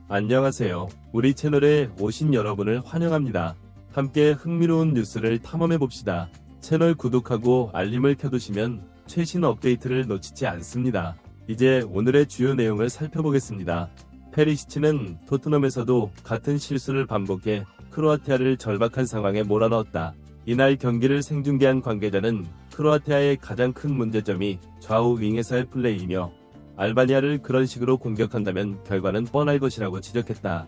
안녕하세요. 우리 채널에 오신 여러분을 환영합니다. 함께 흥미로운 뉴스를 탐험해봅시다. 채널 구독하고 알림을 켜두시면 최신 업데이트를 놓치지 않습니다. 이제 오늘의 주요 내용을 살펴보겠습니다. 페리시치는 토트넘에서도 같은 실수를 반복해 크로아티아를 절박한 상황에 몰아넣었다. 이날 경기를 생중계한 관계자는 크로아티아의 가장 큰 문제점이 좌우 윙에서의 플레이이며 알바니아를 그런 식으로 공격한다면 결과는 뻔할 것이라고 지적했다.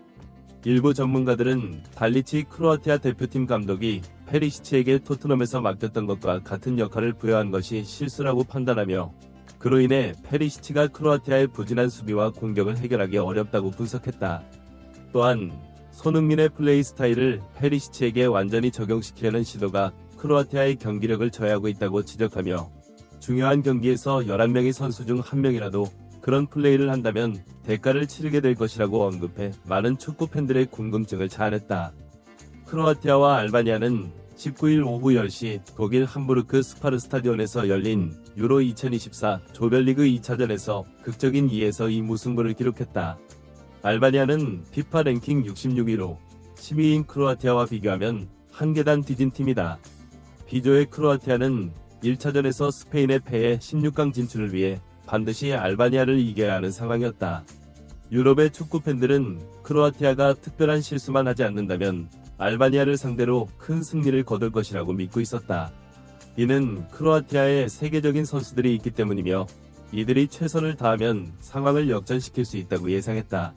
일부 전문가들은 달리치 크로아티아 대표팀 감독이 페리시치에게 토트넘에서 맡겼던 것과 같은 역할을 부여한 것이 실수라고 판단하며 그로 인해 페리시치가 크로아티아의 부진한 수비와 공격을 해결하기 어렵다고 분석했다. 또한 손흥민의 플레이 스타일을 페리시치에게 완전히 적용시키려는 시도가 크로아티아의 경기력을 저해하고 있다고 지적하며 중요한 경기에서 11명의 선수 중 1명이라도 그런 플레이를 한다면 대가를 치르게 될 것이라고 언급해 많은 축구 팬들의 궁금증을 자아냈다. 크로아티아와 알바니아는 19일 오후 10시 독일 함부르크 스파르 스타디온에서 열린 유로 2024 조별리그 2차전에서 극적인 2-2 무승부를 기록했다. 알바니아는 피파 랭킹 66위로 12위인 크로아티아와 비교하면 한 계단 뒤진 팀이다. B조의 크로아티아는 1차전에서 스페인에 패해 16강 진출을 위해 반드시 알바니아를 이겨야 하는 상황이었다. 유럽의 축구 팬들은 크로아티아가 특별한 실수만 하지 않는다면 알바니아를 상대로 큰 승리를 거둘 것이라고 믿고 있었다. 이는 크로아티아에 세계적인 선수들이 있기 때문이며 이들이 최선을 다하면 상황을 역전시킬 수 있다고 예상했다.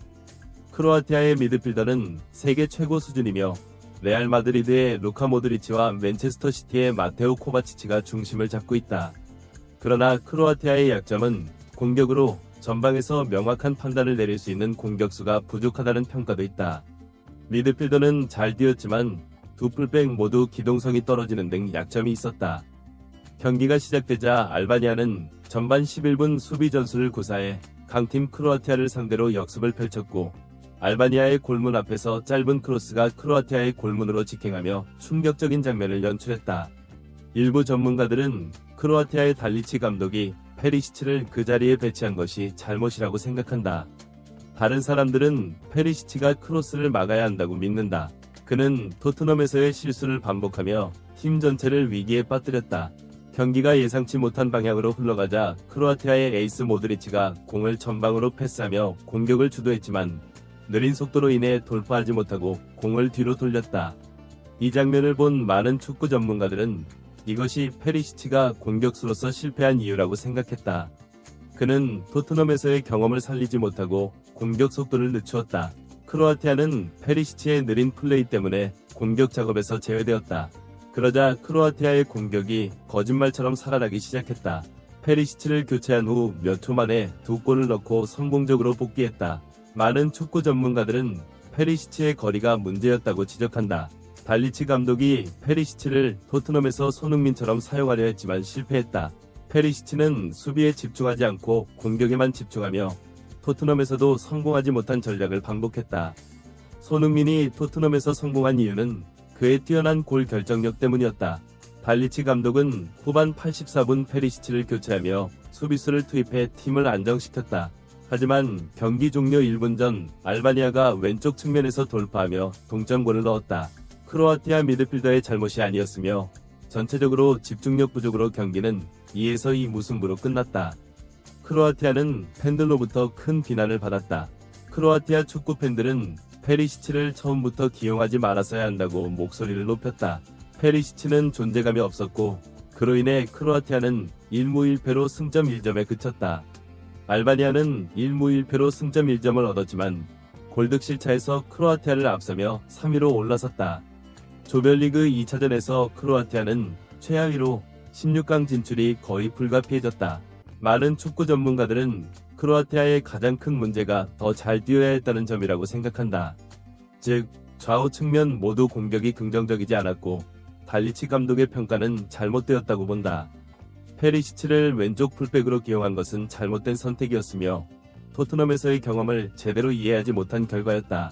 크로아티아의 미드필더는 세계 최고 수준이며 레알 마드리드의 루카 모드리치와 맨체스터 시티의 마테오 코바치치가 중심을 잡고 있다. 그러나 크로아티아의 약점은 공격으로 전방에서 명확한 판단을 내릴 수 있는 공격수가 부족하다는 평가도 있다. 미드필더는 잘 뛰었지만 두 풀백 모두 기동성이 떨어지는 등 약점이 있었다. 경기가 시작되자 알바니아는 전반 11분 수비 전술을 구사해 강팀 크로아티아를 상대로 역습을 펼쳤고 알바니아의 골문 앞에서 짧은 크로스가 크로아티아의 골문으로 직행하며 충격적인 장면을 연출했다. 일부 전문가들은 크로아티아의 달리치 감독이 페리시치를 그 자리에 배치한 것이 잘못이라고 생각한다. 다른 사람들은 페리시치가 크로스를 막아야 한다고 믿는다. 그는 토트넘에서의 실수를 반복하며 팀 전체를 위기에 빠뜨렸다. 경기가 예상치 못한 방향으로 흘러가자 크로아티아의 에이스 모드리치가 공을 전방으로 패스하며 공격을 주도했지만 느린 속도로 인해 돌파하지 못하고 공을 뒤로 돌렸다. 이 장면을 본 많은 축구 전문가들은 이것이 페리시치가 공격수로서 실패한 이유라고 생각했다. 그는 토트넘에서의 경험을 살리지 못하고 공격 속도를 늦추었다. 크로아티아는 페리시치의 느린 플레이 때문에 공격 작업에서 제외되었다. 그러자 크로아티아의 공격이 거짓말처럼 살아나기 시작했다. 페리시치를 교체한 후 몇 초 만에 2골을 넣고 성공적으로 복귀했다. 많은 축구 전문가들은 페리시치의 거리가 문제였다고 지적한다. 달리치 감독이 페리시치를 토트넘에서 손흥민처럼 사용하려 했지만 실패했다. 페리시치는 수비에 집중하지 않고 공격에만 집중하며 토트넘에서도 성공하지 못한 전략을 반복했다. 손흥민이 토트넘에서 성공한 이유는 그의 뛰어난 골 결정력 때문이었다. 달리치 감독은 후반 84분 페리시치를 교체하며 수비수를 투입해 팀을 안정시켰다. 하지만 경기 종료 1분 전 알바니아가 왼쪽 측면에서 돌파하며 동점골을 넣었다. 크로아티아 미드필더의 잘못이 아니었으며 전체적으로 집중력 부족으로 경기는 2-2 무승부로 끝났다. 크로아티아는 팬들로부터 큰 비난을 받았다. 크로아티아 축구 팬들은 페리시치를 처음부터 기용하지 말았어야 한다고 목소리를 높였다. 페리시치는 존재감이 없었고 그로 인해 크로아티아는 1무 1패로 승점 1점에 그쳤다. 알바니아는 1무 1패로 승점 1점을 얻었지만 골득실차에서 크로아티아를 앞서며 3위로 올라섰다. 조별리그 2차전에서 크로아티아는 최하위로 16강 진출이 거의 불가피해졌다. 많은 축구 전문가들은 크로아티아의 가장 큰 문제가 더 잘 뛰어야 했다는 점이라고 생각한다. 즉, 좌우 측면 모두 공격이 긍정적이지 않았고 달리치 감독의 평가는 잘못되었다고 본다. 페리시치를 왼쪽 풀백으로 기용한 것은 잘못된 선택이었으며 토트넘에서의 경험을 제대로 이해하지 못한 결과였다.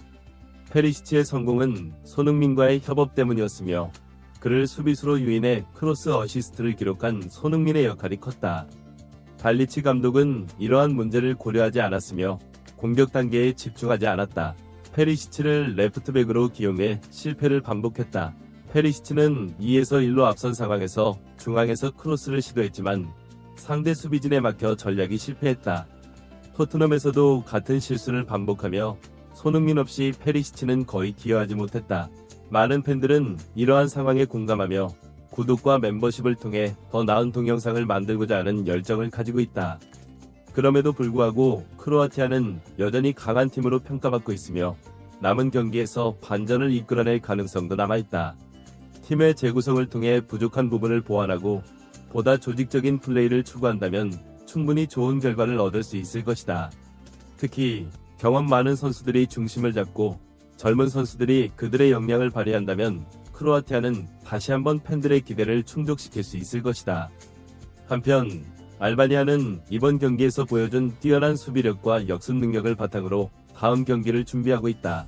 페리시치의 성공은 손흥민과의 협업 때문이었으며 그를 수비수로 유인해 크로스 어시스트를 기록한 손흥민의 역할이 컸다. 달리치 감독은 이러한 문제를 고려하지 않았으며 공격 단계에 집중하지 않았다. 페리시치를 레프트백으로 기용해 실패를 반복했다. 페리시치는 2에서 1로 앞선 상황에서 중앙에서 크로스를 시도했지만 상대 수비진에 막혀 전략이 실패했다. 토트넘에서도 같은 실수를 반복하며 손흥민 없이 페리시치는 거의 기여하지 못했다. 많은 팬들은 이러한 상황에 공감하며 구독과 멤버십을 통해 더 나은 동영상을 만들고자 하는 열정을 가지고 있다. 그럼에도 불구하고 크로아티아는 여전히 강한 팀으로 평가받고 있으며 남은 경기에서 반전을 이끌어낼 가능성도 남아있다. 팀의 재구성을 통해 부족한 부분을 보완하고 보다 조직적인 플레이를 추구한다면 충분히 좋은 결과를 얻을 수 있을 것이다. 특히 경험 많은 선수들이 중심을 잡고 젊은 선수들이 그들의 역량을 발휘한다면 크로아티아는 다시 한번 팬들의 기대를 충족시킬 수 있을 것이다. 한편 알바니아는 이번 경기에서 보여준 뛰어난 수비력과 역습 능력을 바탕으로 다음 경기를 준비하고 있다.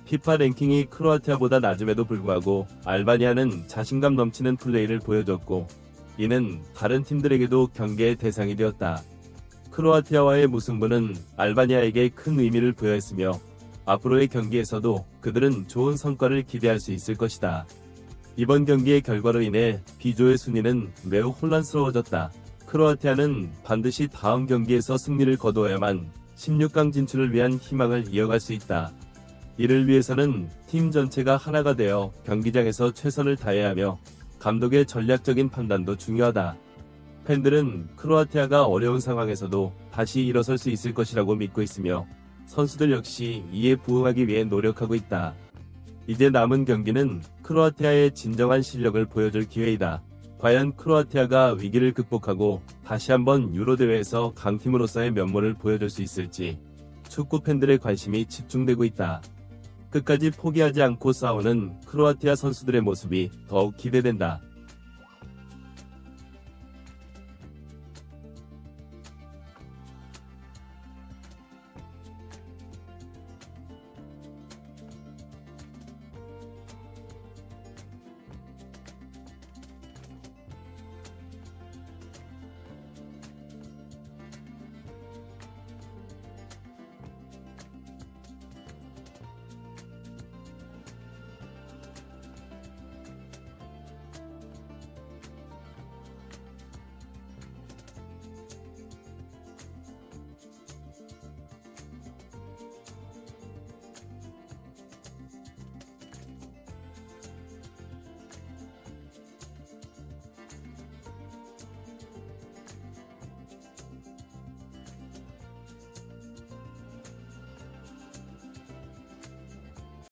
피파 랭킹이 크로아티아보다 낮음에도 불구하고 알바니아는 자신감 넘치는 플레이를 보여줬고 이는 다른 팀들에게도 경계의 대상이 되었다. 크로아티아와의 무승부는 알바니아에게 큰 의미를 부여했으며 앞으로의 경기에서도 그들은 좋은 성과를 기대할 수 있을 것이다. 이번 경기의 결과로 인해 B조의 순위는 매우 혼란스러워졌다. 크로아티아는 반드시 다음 경기에서 승리를 거두어야만 16강 진출을 위한 희망을 이어갈 수 있다. 이를 위해서는 팀 전체가 하나가 되어 경기장에서 최선을 다해야 하며 감독의 전략적인 판단도 중요하다. 팬들은 크로아티아가 어려운 상황에서도 다시 일어설 수 있을 것이라고 믿고 있으며 선수들 역시 이에 부응하기 위해 노력하고 있다. 이제 남은 경기는 크로아티아의 진정한 실력을 보여줄 기회이다. 과연 크로아티아가 위기를 극복하고 다시 한번 유로 대회에서 강팀으로서의 면모를 보여줄 수 있을지 축구 팬들의 관심이 집중되고 있다. 끝까지 포기하지 않고 싸우는 크로아티아 선수들의 모습이 더욱 기대된다.